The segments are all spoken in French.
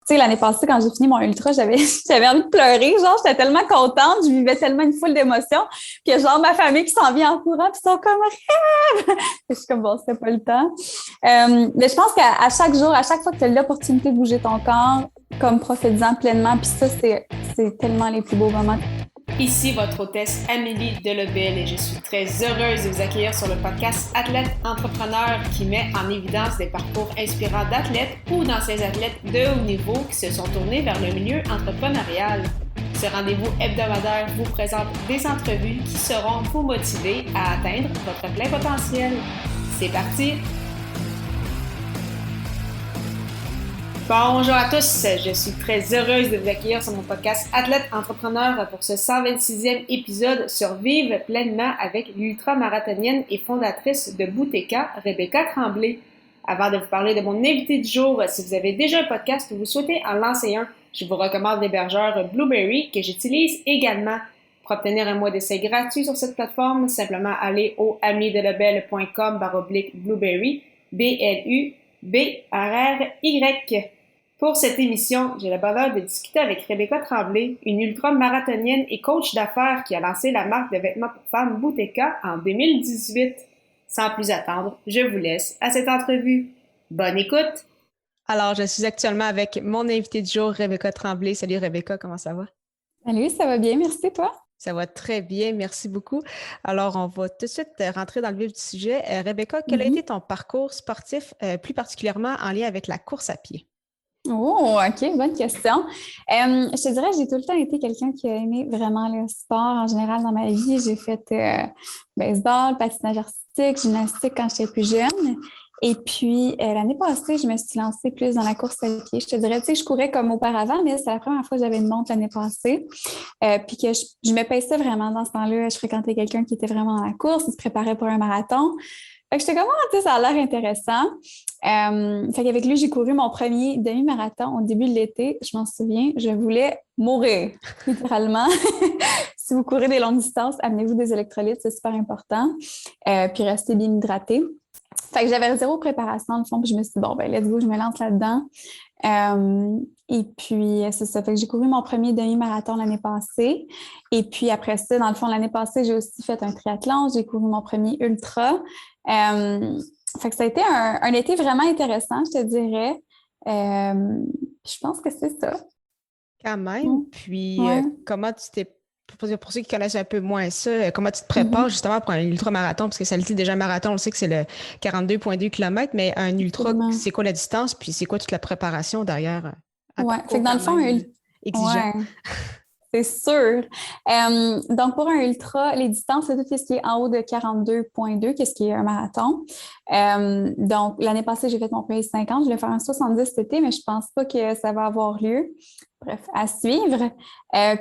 sais, l'année passée, quand j'ai fini mon ultra, j'avais envie de pleurer. Genre, j'étais tellement contente, je vivais tellement une foule d'émotions que genre, ma famille qui s'en vient en courant, puis ils sont comme, rêve! Je suis comme, bon, c'était pas le temps. Mais je pense qu'à chaque jour, à chaque fois que tu as l'opportunité de bouger ton corps, comme profite-en pleinement, puis ça, c'est tellement les plus beaux moments. Ici votre hôtesse Amélie Delobel et je suis très heureuse de vous accueillir sur le podcast Athlète Entrepreneur qui met en évidence des parcours inspirants d'athlètes ou d'anciens athlètes de haut niveau qui se sont tournés vers le milieu entrepreneurial. Ce rendez-vous hebdomadaire vous présente des entrevues qui seront vous motiver à atteindre votre plein potentiel. C'est parti! Bonjour à tous, je suis très heureuse de vous accueillir sur mon podcast Athlète Entrepreneur pour ce 126e épisode sur Vivre pleinement avec l'ultramarathonienne et fondatrice de Bouteka, Rebecca Tremblay. Avant de vous parler de mon invité du jour, si vous avez déjà un podcast ou vous souhaitez en lancer un, je vous recommande l'hébergeur Blueberry que j'utilise également. Pour obtenir un mois d'essai gratuit sur cette plateforme, simplement aller au amidelobel.com/Blueberry, BLUBRRY. Pour cette émission, j'ai le bonheur de discuter avec Rebecca Tremblay, une ultramarathonienne et coach d'affaires qui a lancé la marque de vêtements pour femmes Bouteka en 2018. Sans plus attendre, je vous laisse à cette entrevue. Bonne écoute! Alors, je suis actuellement avec mon invité du jour, Rebecca Tremblay. Salut Rebecca, comment ça va? Salut, ça va bien, merci toi? Ça va très bien, merci beaucoup. Alors, on va tout de suite rentrer dans le vif du sujet. Rebecca, quel a été ton parcours sportif, plus particulièrement en lien avec la course à pied? Oh, OK, bonne question. Je te dirais, j'ai tout le temps été quelqu'un qui a aimé vraiment le sport en général dans ma vie. J'ai fait baseball, patinage artistique, gymnastique quand j'étais plus jeune. Et puis, l'année passée, je me suis lancée plus dans la course à pied. Je te dirais, tu sais, je courais comme auparavant, mais c'est la première fois que j'avais une montre l'année passée. Puis que je me paissais vraiment dans ce temps-là. Je fréquentais quelqu'un qui était vraiment dans la course, il se préparait pour un marathon. Fait que j'étais comme, tu sais, ça a l'air intéressant. Fait qu'avec lui, j'ai couru mon premier demi-marathon au début de l'été. Je m'en souviens, je voulais mourir, littéralement. Si vous courez des longues distances, amenez-vous des électrolytes, c'est super important. Puis restez bien hydraté. Fait que j'avais zéro préparation, dans le fond, puis je me suis dit, bon, ben, let's go, je me lance là-dedans. Et puis, c'est ça. Fait que j'ai couru mon premier demi-marathon l'année passée. Et puis, après ça, dans le fond, l'année passée, j'ai aussi fait un triathlon. J'ai couru mon premier ultra. Fait que ça a été un été vraiment intéressant, je te dirais. Je pense que c'est ça. Quand même. Puis, Ouais. comment tu t'es... Pour ceux qui connaissent un peu moins ça, comment tu te prépares justement pour un ultra-marathon? Parce que ça le dit déjà, marathon, on sait que c'est le 42,2 km, mais un ultra, Absolument. c'est quoi la distance? Puis c'est quoi toute la préparation derrière? Un Ouais. Fait parcours que dans le quand fond, même exigeant. ouais. C'est sûr. Donc, pour un ultra, les distances, c'est tout ce qui est en haut de 42,2, qu'est-ce qui est un marathon. Donc, l'année passée, j'ai fait mon premier 50. Je vais faire un 70 cet été, mais je pense pas que ça va avoir lieu. Bref, à suivre.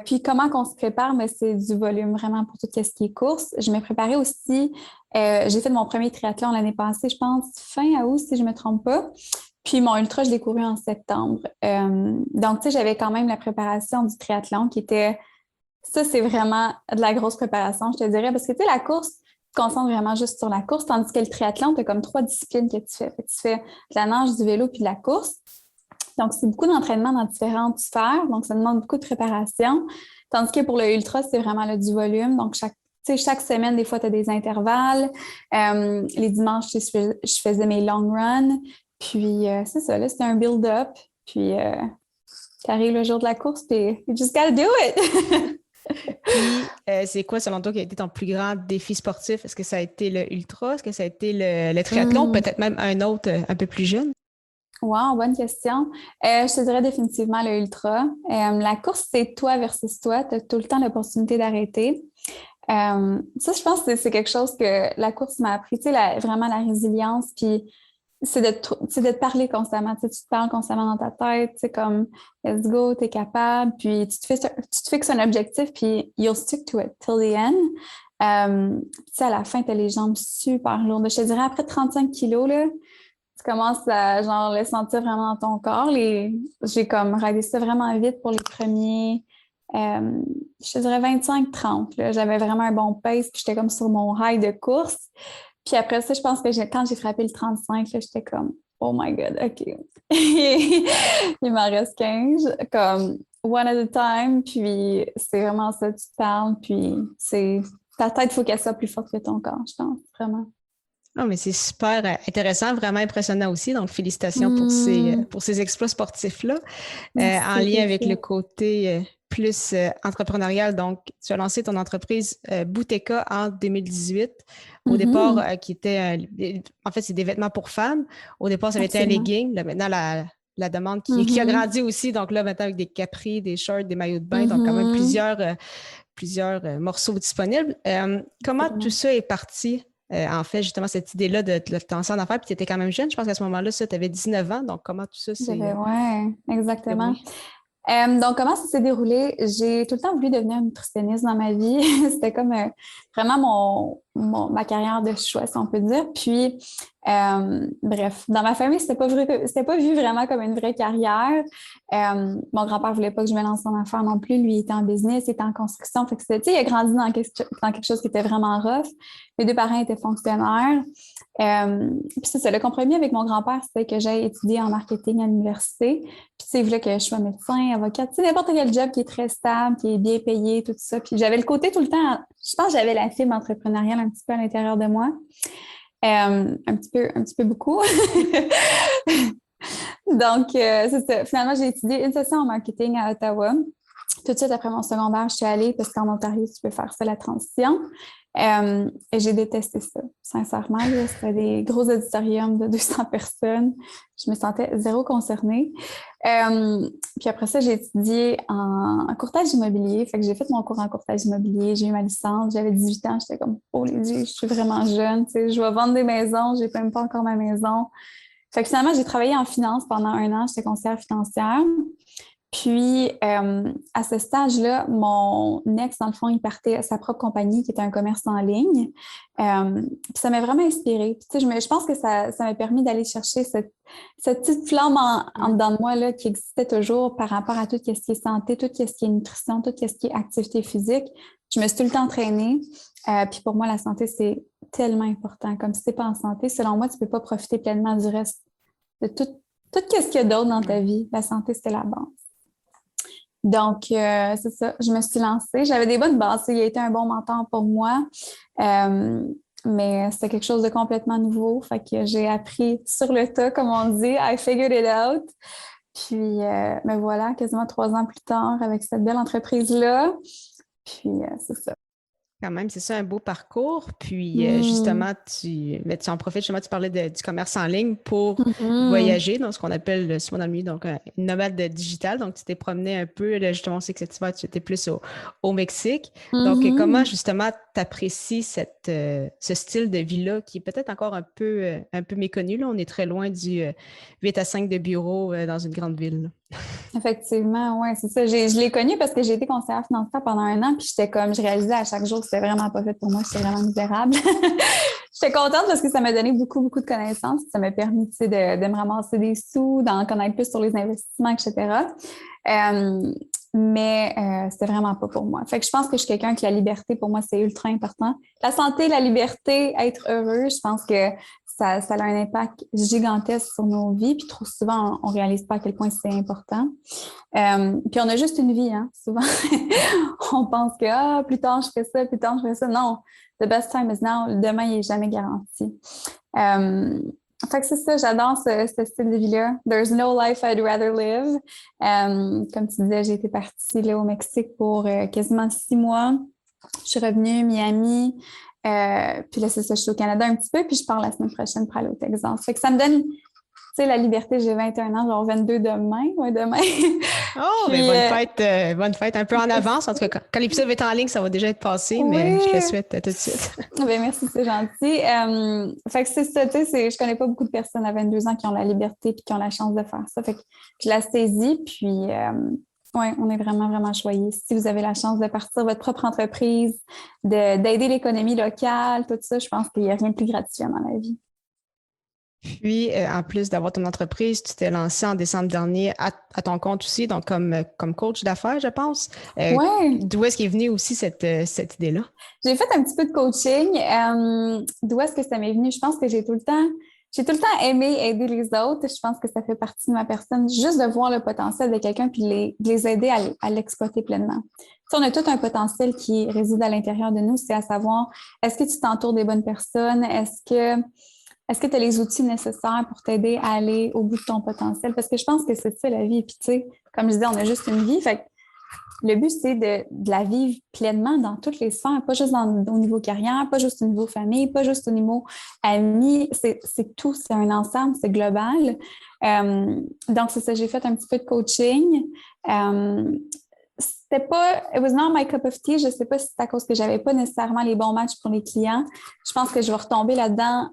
Puis, comment qu'on se prépare? Mais c'est du volume vraiment pour tout ce qui est course. Je m'ai préparée aussi. J'ai fait mon premier triathlon l'année passée, je pense, fin août, si je ne me trompe pas. Puis mon ultra, je l'ai couru en septembre. Donc, tu sais, j'avais quand même la préparation du triathlon qui était... Ça, c'est vraiment de la grosse préparation, je te dirais, parce que, tu sais, la course, tu te concentres vraiment juste sur la course, tandis que le triathlon, tu as comme 3 disciplines que tu fais. Fait que tu fais de la nage, du vélo puis de la course. Donc, c'est beaucoup d'entraînement dans différentes sphères. Donc, ça demande beaucoup de préparation. Tandis que pour le ultra, c'est vraiment là, du volume. Donc, chaque semaine, des fois, tu as des intervalles. Les dimanches, je faisais mes long runs. Puis, c'est ça, là, c'était un build-up. Puis, tu arrives le jour de la course, puis you just gotta do it! Puis, c'est quoi, selon toi, qui a été ton plus grand défi sportif? Est-ce que ça a été le ultra? Est-ce que ça a été le triathlon? Peut-être même un autre un peu plus jeune? Wow, bonne question. Je te dirais définitivement le ultra. La course, c'est toi versus toi. Tu as tout le temps l'opportunité d'arrêter. Ça, je pense que c'est quelque chose que la course m'a appris, tu sais, vraiment la résilience, puis c'est de te parler constamment, tu sais, tu te parles constamment dans ta tête, tu sais, comme let's go, t'es capable, puis tu te fixes un objectif, puis you'll stick to it till the end. Tu sais, à la fin, t'as les jambes super lourdes. Je te dirais, après 35 kilos, là, tu commences à genre le sentir vraiment dans ton corps. J'ai comme raidé ça vraiment vite pour les premiers, je te dirais 25-30. Là. J'avais vraiment un bon pace, puis j'étais comme sur mon high de course. Puis après ça, je pense que quand j'ai frappé le 35, là, j'étais comme Oh my God, OK. Il m'en reste 15, comme one at a time, puis c'est vraiment ça, tu te parles, puis c'est ta tête, il faut qu'elle soit plus forte que ton corps, je pense, vraiment. Non, mais c'est super intéressant, vraiment impressionnant aussi. Donc, félicitations Mm, pour ces exploits sportifs-là. En merci, lien avec le Sophie. côté plus entrepreneurial, donc, tu as lancé ton entreprise Bouteka en 2018. Au départ, Mhm, qui était, en fait, c'est des vêtements pour femmes. Au départ, ça avait été un absolument. legging. Là, maintenant, la demande qui a Mhm, grandi aussi. Donc là, maintenant, avec des capris, des shorts, des maillots de bain. Donc, quand même mhm, plusieurs morceaux disponibles. Comment tout absolument. ça est parti? En fait, justement, cette idée-là de te lancer en affaires, puis tu étais quand même jeune. Je pense qu'à ce moment-là, tu avais 19 ans. Donc, comment tout ça s'est Ouais, exactement. déroulé? Donc, comment ça s'est déroulé? J'ai tout le temps voulu devenir nutritionniste dans ma vie. C'était comme vraiment ma carrière de choix, si on peut dire. Puis, bref, dans ma famille, c'était pas vu vraiment comme une vraie carrière. Mon grand-père voulait pas que je me lance en affaires non plus. Lui, il était en business, il était en construction. Fait que c'était, tu sais, il a grandi dans quelque chose qui était vraiment rough. Mes deux parents étaient fonctionnaires. Puis c'est ça, le compromis avec mon grand-père, c'était que j'aille étudier en marketing à l'université. Puis tu sais, il voulait que je sois médecin, avocate, tu sais, n'importe quel job qui est très stable, qui est bien payé, tout ça. Puis j'avais le côté tout le temps, je pense que j'avais la fibre entrepreneuriale un petit peu à l'intérieur de moi. Un petit peu beaucoup. Donc, c'est ça. Finalement, j'ai étudié une session en marketing à Ottawa. Tout de suite après mon secondaire, je suis allée parce qu'en Ontario, tu peux faire ça, la transition. Et j'ai détesté ça, sincèrement. Là, c'était des gros auditoriums de 200 personnes. Je me sentais zéro concernée. Puis après ça, j'ai étudié en courtage immobilier. Fait que j'ai fait mon cours en courtage immobilier. J'ai eu ma licence. J'avais 18 ans. J'étais comme, oh les dieux, je suis vraiment jeune. Tu sais, je vais vendre des maisons. J'ai même pas encore ma maison. Fait que finalement, j'ai travaillé en finance pendant un an. J'étais conseillère financière. Puis, à ce stage-là, mon ex, dans le fond, il partait à sa propre compagnie qui était un commerce en ligne. Puis ça m'a vraiment inspirée. Puis, tu sais, je pense que ça m'a permis d'aller chercher cette petite flamme en Ouais. dedans de moi là, qui existait toujours par rapport à tout ce qui est santé, tout ce qui est nutrition, tout ce qui est activité physique. Je me suis tout le temps entraînée. Puis pour moi, la santé, c'est tellement important. Comme si tu n'es pas en santé, selon moi, tu ne peux pas profiter pleinement du reste de tout ce qu'il y a d'autre dans ta Ouais. vie. La santé, c'est la base. Donc, c'est ça, je me suis lancée. J'avais des bonnes bases. Il a été un bon mentor pour moi, euh, mais c'était quelque chose de complètement nouveau. Fait que j'ai appris sur le tas, comme on dit. I figured it out. Puis, me voilà, quasiment 3 ans plus tard, avec cette belle entreprise-là. Puis, c'est ça. Quand même, c'est ça, un beau parcours. Puis, Mm. justement, tu en profites, justement, tu parlais du commerce en ligne pour Mhm. voyager, donc ce qu'on appelle souvent dans le milieu, donc une nomade digital. Donc, tu t'es promené un peu, là, justement, on sait que cet hiver, tu étais plus au Mexique. Donc, comment, Mhm. justement, tu apprécies ce style de vie-là qui est peut-être encore un peu méconnu, là. On est très loin du 8 à 5 de bureau dans une grande ville, là. Effectivement, oui, c'est ça. Je l'ai connu parce que j'ai été conseillère financière pendant un an, puis j'étais comme, je réalisais à chaque jour que c'était vraiment pas fait pour moi, j'étais vraiment misérable. J'étais contente parce que ça m'a donné beaucoup, beaucoup de connaissances. Ça m'a permis, tu sais, de me ramasser des sous, d'en connaître plus sur les investissements, etc. Euh, mais c'était vraiment pas pour moi. Fait que je pense que je suis quelqu'un que la liberté, pour moi, c'est ultra important. La santé, la liberté, être heureux, je pense que ça a un impact gigantesque sur nos vies. Puis trop souvent, on réalise pas à quel point c'est important. Puis on a juste une vie, hein, souvent. On pense que plus tard je fais ça, plus tard je fais ça. Non, the best time is now. Demain, il n'est jamais garanti. Euh, Fait que c'est ça, j'adore ce style de vie-là. There's no life I'd rather live. Comme tu disais, j'ai été partie là, au Mexique pour quasiment 6 mois. Je suis revenue à Miami. Puis là, c'est ça, je suis au Canada un petit peu, puis je pars la semaine prochaine pour aller au Texas. Fait que ça me donne, tu sais, la liberté, j'ai 21 ans, genre 22 demain, ouais, demain. Oh, ben Puis, bonne fête, un peu en avance. En tout cas, quand l'épisode va être en ligne, ça va déjà être passé, mais je te le oui, souhaite tout de suite. ben merci, c'est gentil. Fait que c'est ça, tu sais, je connais pas beaucoup de personnes à 22 ans qui ont la liberté et qui ont la chance de faire ça. Fait que je la saisis, puis ouais, on est vraiment, vraiment choyés. Si vous avez la chance de partir votre propre entreprise, d'aider l'économie locale, tout ça, je pense qu'il n'y a rien de plus gratifiant dans la vie. Puis, en plus d'avoir ton entreprise, tu t'es lancé en décembre dernier à ton compte aussi, donc comme coach d'affaires, je pense. Ouais, D'où est-ce qu'est venue aussi cette idée-là? j'ai fait un petit peu de coaching. D'où est-ce que ça m'est venu? Je pense que j'ai tout le temps, j'ai tout le temps aimé aider les autres. Je pense que ça fait partie de ma personne, juste de voir le potentiel de quelqu'un puis de les aider à l'exploiter pleinement. On a tout un potentiel qui réside à l'intérieur de nous, c'est à savoir, est-ce que tu t'entoures des bonnes personnes? Est-ce que tu as les outils nécessaires pour t'aider à aller au bout de ton potentiel? Parce que je pense que c'est ça la vie. Puis tu sais, comme je disais, on a juste une vie. Fait que le but, c'est de la vivre pleinement dans toutes les sphères, pas juste au niveau carrière, pas juste au niveau famille, pas juste au niveau amis. C'est tout, c'est un ensemble, c'est global. Donc, c'est ça, j'ai fait un petit peu de coaching. C'était pas, it was not my cup of tea. Je sais pas si c'est à cause que j'avais pas nécessairement les bons matchs pour les clients. Je pense que je vais retomber là-dedans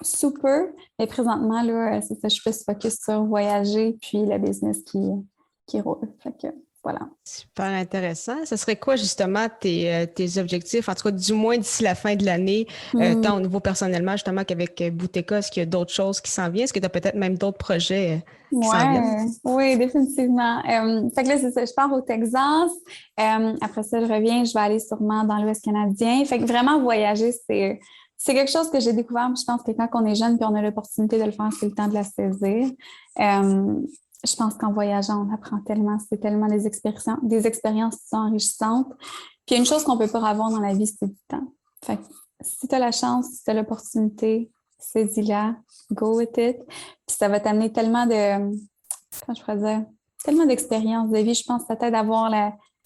super. Mais présentement, là, c'est ça, je suis plus focus sur voyager puis le business qui roule. Fait que, voilà. Super intéressant. Ce serait quoi justement tes objectifs, en tout cas du moins d'ici la fin de l'année, tant au niveau personnellement justement qu'avec Bouteka, est-ce qu'il y a d'autres choses qui s'en viennent? Est-ce que tu as peut-être même d'autres projets qui s'en viennent? Oui, définitivement. Fait que là, c'est ça, je pars au Texas. Après ça, je reviens, je vais aller sûrement dans l'Ouest canadien. Fait que vraiment voyager, c'est quelque chose que j'ai découvert. Je pense que quand on est jeune puis on a l'opportunité de le faire, c'est le temps de la saisir. Je pense qu'en voyageant, on apprend tellement. C'est tellement des expériences qui sont enrichissantes. Puis une chose qu'on ne peut pas avoir dans la vie, c'est du temps. Fait que si tu as la chance, si tu as l'opportunité, saisis-la, go with it. Puis ça va t'amener tellement tellement d'expériences de vie. Je pense que ça t'aide à voir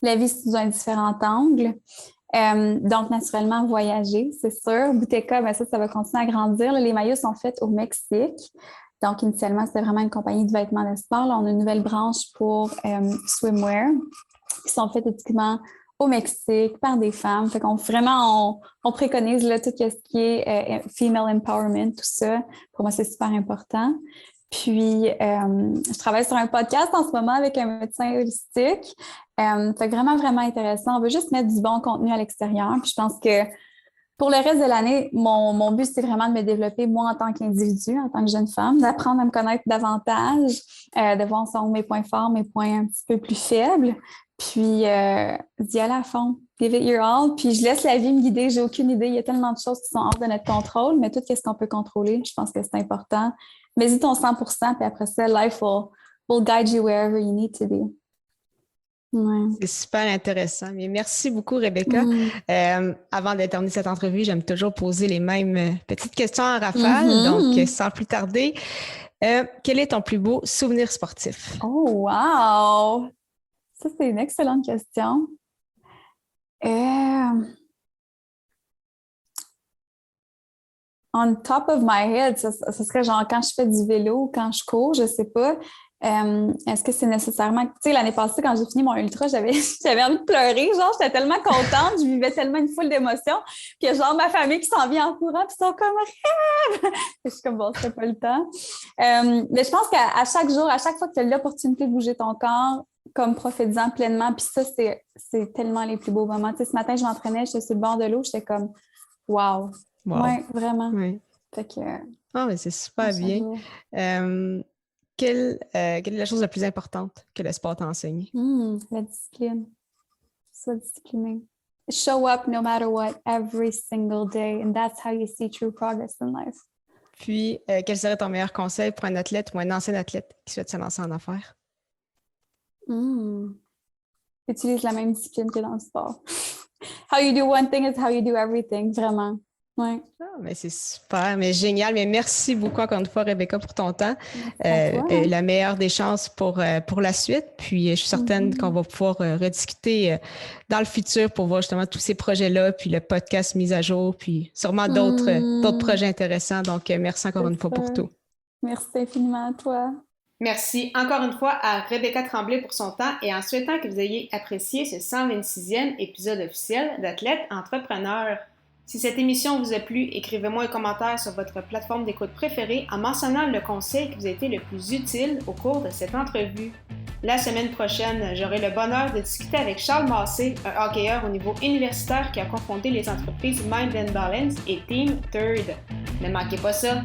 la vie sous un différent angle. Donc, naturellement, voyager, c'est sûr. Bouteka, ben ça va continuer à grandir. Là, les maillots sont faits au Mexique. Donc, initialement, c'était vraiment une compagnie de vêtements de sport. Là, on a une nouvelle branche pour swimwear qui sont faites typiquement au Mexique par des femmes. Fait qu'on on préconise là, tout ce qui est female empowerment, tout ça. Pour moi, c'est super important. Puis, je travaille sur un podcast en ce moment avec un médecin holistique. C'est vraiment, vraiment intéressant. On veut juste mettre du bon contenu à l'extérieur. Puis, je pense que pour le reste de l'année, mon but, c'est vraiment de me développer, moi, en tant qu'individu, en tant que jeune femme, d'apprendre à me connaître davantage, de voir mes points forts, mes points un petit peu plus faibles, puis d'y aller à fond, give it your all, puis je laisse la vie me guider, j'ai aucune idée, il y a tellement de choses qui sont hors de notre contrôle, mais tout ce qu'on peut contrôler, je pense que c'est important. Mets-y ton 100%, puis après ça, life will guide you wherever you need to be. Ouais. C'est super intéressant. Mais merci beaucoup, Rebecca. Avant de terminer cette entrevue, j'aime toujours poser les mêmes petites questions en rafale. Donc, sans plus tarder, quel est ton plus beau souvenir sportif? Oh, wow! Ça, c'est une excellente question. On top of my head, ça serait genre quand je fais du vélo ou quand je cours, je sais pas. Est-ce que c'est nécessairement... Tu sais, l'année passée, quand j'ai fini mon ultra, j'avais envie de pleurer. Genre, j'étais tellement contente, je vivais tellement une foule d'émotions. Puis il y a genre ma famille qui s'en vient en courant, puis ils sont comme « Rêve! » Je suis comme « Bon, c'est pas le temps. » Mais je pense qu'à chaque jour, à chaque fois que tu as l'opportunité de bouger ton corps, comme profites-en pleinement. Puis ça, c'est tellement les plus beaux moments. Tu sais, ce matin, je m'entraînais, j'étais sur le bord de l'eau, j'étais comme « Wow! » Oui, vraiment. Oui. Fait que... mais c'est super bien. Quelle est la chose la plus importante que le sport t'enseigne? La discipline. Sois discipliné. Show up no matter what every single day, and that's how you see true progress in life. Puis, quel serait ton meilleur conseil pour un athlète ou un ancien athlète qui souhaite se lancer en affaires? Utilise la même discipline que dans le sport. How you do one thing is how you do everything, vraiment. Ouais. Mais c'est super, mais génial. Mais merci beaucoup encore une fois, Rebecca, pour ton temps. La meilleure des chances pour la suite. Puis je suis certaine qu'on va pouvoir rediscuter dans le futur pour voir justement tous ces projets-là, puis le podcast mis à jour, puis sûrement d'autres projets intéressants. Donc, merci encore une fois pour tout. Merci infiniment à toi. Merci encore une fois à Rebecca Tremblay pour son temps et en souhaitant que vous ayez apprécié ce 126e épisode officiel d'Athlète Entrepreneur. Si cette émission vous a plu, écrivez-moi un commentaire sur votre plateforme d'écoute préférée en mentionnant le conseil qui vous a été le plus utile au cours de cette entrevue. La semaine prochaine, j'aurai le bonheur de discuter avec Charles Massé, un hockeyeur au niveau universitaire qui a confondé les entreprises Mind and Balance et Team Third. Ne manquez pas ça!